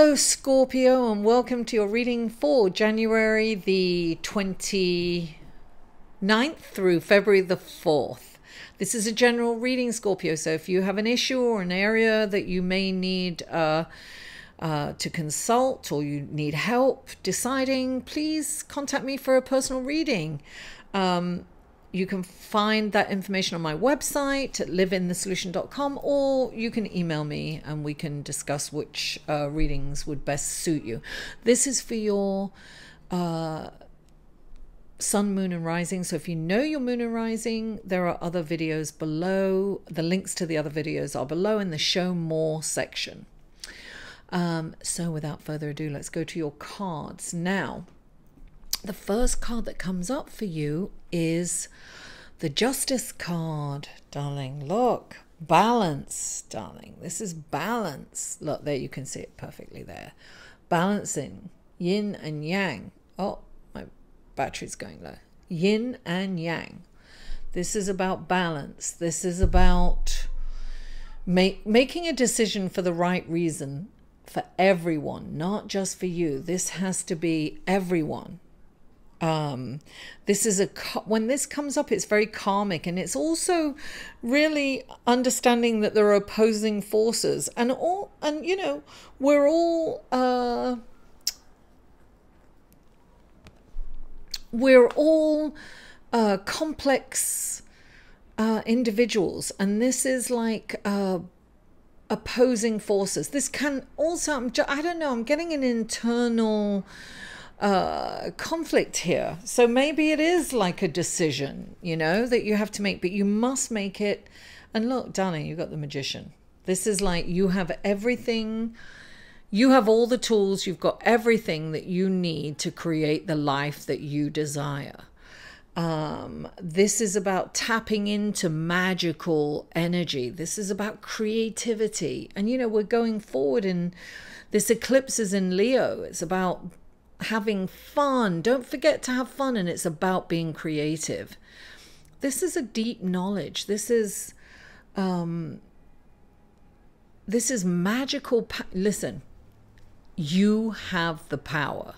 Hello Scorpio, and welcome to your reading for January the 29th through February the 4th. This is a general reading, Scorpio, so if you have an issue or an area that you may need to consult, or you need help deciding, please contact me for a personal reading. You can find that information on my website at liveinthesolution.com, or you can email me and we can discuss which readings would best suit you. This is for your sun, moon and rising. So if you know your moon and rising, there are other videos below. The links to the other videos are below in the show more section. So without further ado, let's go to your cards. Now, the first card that comes up for you is the Justice card, darling. Look, balance, darling. This is balance. Look, there you can see it perfectly there. Balancing, yin and yang. Oh, my battery's going low. Yin and yang. This is about balance. This is about making a decision for the right reason for everyone, not just for you. This has to be everyone. This is when this comes up, it's very karmic, and it's also really understanding that there are opposing forces, and you know, we're all complex individuals, and this is like opposing forces. This can also, I don't know, I'm getting an internal conflict here. So maybe it is like a decision, you know, that you have to make, but you must make it. And look, darling, you've got the Magician. This is like you have everything. You have all the tools. You've got everything that you need to create the life that you desire. This is about tapping into magical energy. This is about creativity. And, you know, we're going forward, and this eclipse is in Leo. It's about having fun. Don't forget to have fun, and it's about being creative. This is a deep knowledge. This is magical. Listen, you have the power.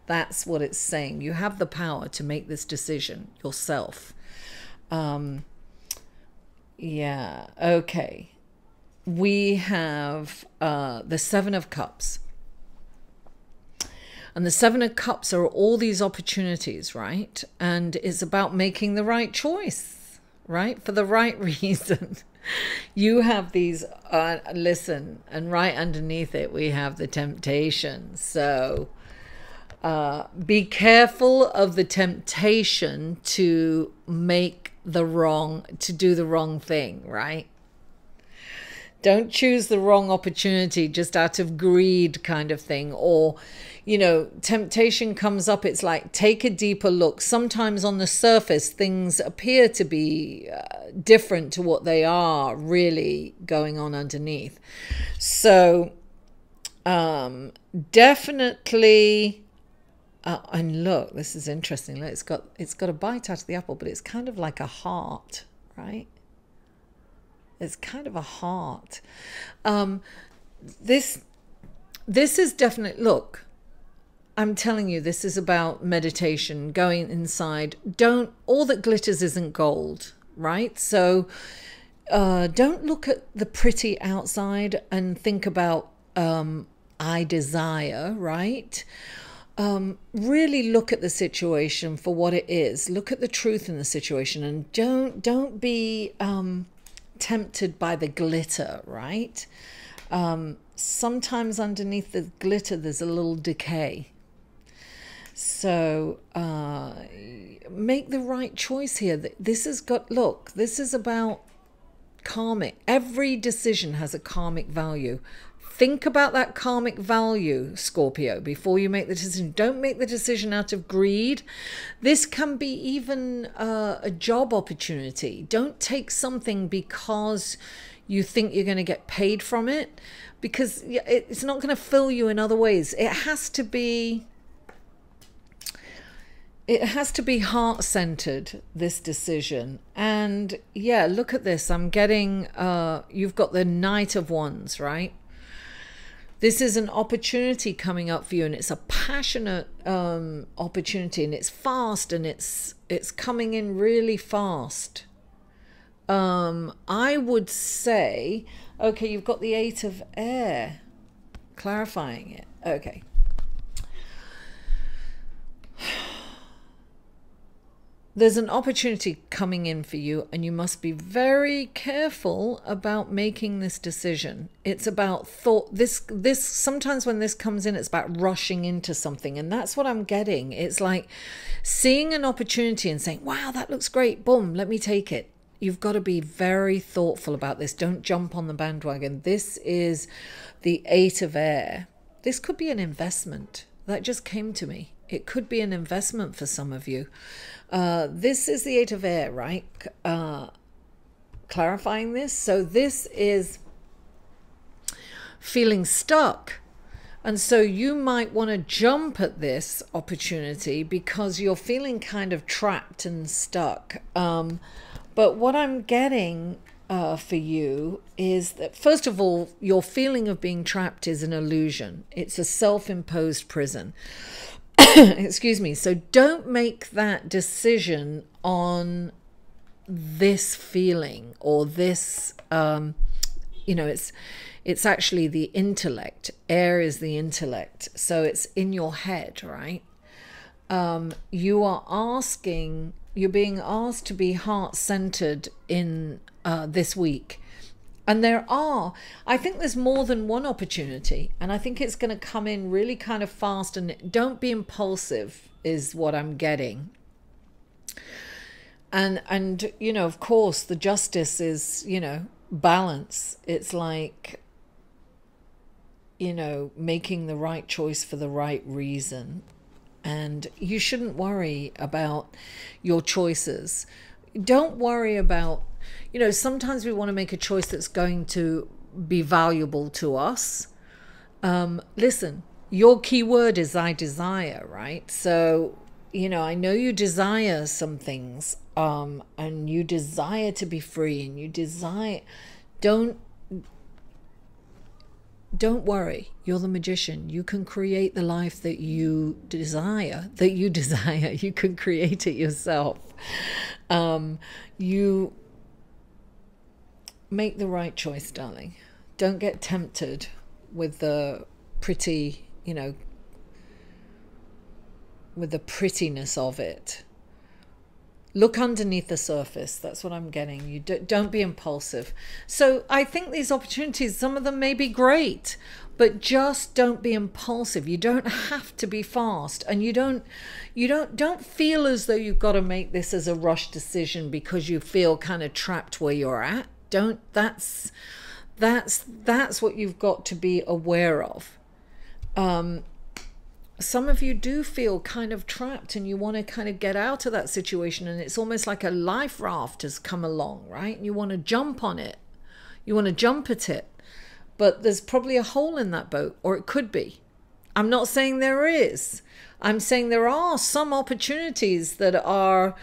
That's what it's saying. You have the power to make this decision yourself. Yeah, okay. We have the Seven of Cups. And the Seven of Cups are all these opportunities, right? And it's about making the right choice, right? For the right reason. You have these, listen, and right underneath it, we have the temptation. So be careful of the temptation to do the wrong thing, right? Don't choose the wrong opportunity just out of greed kind of thing. Or, you know, temptation comes up. It's like, take a deeper look. Sometimes on the surface, things appear to be different to what they are really going on underneath. So definitely, and look, this is interesting. Look, it's got a bite out of the apple, but it's kind of like a heart, right? It's kind of a heart. This is definitely, look, I'm telling you, this is about meditation, going inside. All that glitters isn't gold, right? So don't look at the pretty outside and think about I desire, right? Really look at the situation for what it is. Look at the truth in the situation, and don't be tempted by the glitter, right? Sometimes underneath the glitter there's a little decay. So make the right choice here. This has got, look, this is about karmic. Every decision has a karmic value. Think about that karmic value, Scorpio, before you make the decision. Don't make the decision out of greed. This can be even a job opportunity. Don't take something because you think you're going to get paid from it, because it's not going to fill you in other ways. It has to be heart-centered, this decision. And yeah, look at this. I'm getting, you've got the Knight of Wands, right? This is an opportunity coming up for you, and it's a passionate opportunity, and it's fast, and it's coming in really fast. I would say, okay, you've got the 8 of air, clarifying it. Okay. There's an opportunity coming in for you, and you must be very careful about making this decision. It's about thought. This sometimes when this comes in, it's about rushing into something, and that's what I'm getting. It's like seeing an opportunity and saying, wow, that looks great. Boom, let me take it. You've got to be very thoughtful about this. Don't jump on the bandwagon. This is the 8 of air. This could be an investment. That just came to me. It could be an investment for some of you. This is the 8 of air, right? Clarifying this. So this is feeling stuck. And so you might want to jump at this opportunity because you're feeling kind of trapped and stuck. But what I'm getting for you is that, first of all, your feeling of being trapped is an illusion. It's a self-imposed prison. Excuse me. So don't make that decision on this feeling or this, you know, it's actually the intellect. Air is the intellect. So it's in your head, right? You're being asked to be heart-centered in this week. And I think there's more than one opportunity, and I think it's going to come in really kind of fast, and don't be impulsive is what I'm getting. And you know, of course, the justice is, you know, balance. It's like, you know, making the right choice for the right reason. And you shouldn't worry about your choices. Don't worry about, you know, sometimes we want to make a choice that's going to be valuable to us. Listen, your key word is I desire, right? So, you know, I know you desire some things, and you desire to be free, and you desire, don't worry. You're the magician. You can create the life that you desire. You can create it yourself. You make the right choice, darling. Don't get tempted with the pretty, you know, with the prettiness of it. Look underneath the surface. That's what I'm getting. You don't be impulsive. So I think these opportunities, some of them may be great, but just don't be impulsive. You don't have to be fast, and you don't feel as though you've got to make this as a rush decision because you feel kind of trapped where you're at. That's what you've got to be aware of. Some of you do feel kind of trapped, and you want to kind of get out of that situation, and it's almost like a life raft has come along, right? And you want to jump on it. You want to jump at it. But there's probably a hole in that boat, or it could be. I'm not saying there is. I'm saying there are some opportunities that are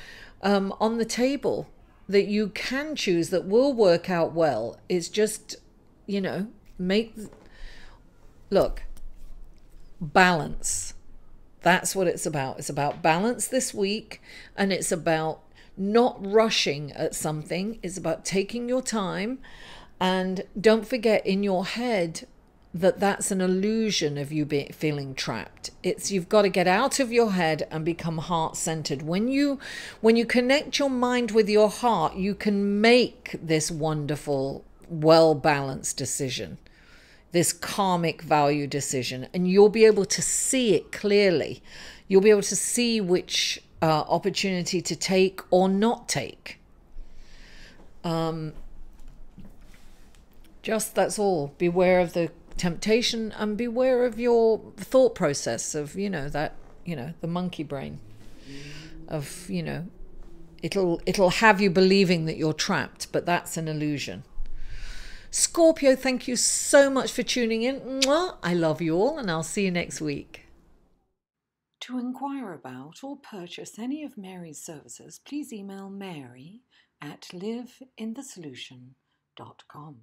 on the table that you can choose that will work out well. It's just, you know, look, balance. That's what it's about. It's about balance this week, and it's about not rushing at something. It's about taking your time, and don't forget in your head that that's an illusion of you feeling trapped. You've got to get out of your head and become heart-centered. When you connect your mind with your heart, you can make this wonderful, well-balanced decision, this karmic value decision, and you'll be able to see it clearly. You'll be able to see which opportunity to take or not take. Just that's all. Beware of the temptation, and beware of your thought process of, you know, that, you know, the monkey brain of, you know, it'll have you believing that you're trapped, but that's an illusion. Scorpio, thank you so much for tuning in. Mwah! I love you all, and I'll see you next week. To inquire about or purchase any of Mary's services, please email Mary at liveinthesolution.com.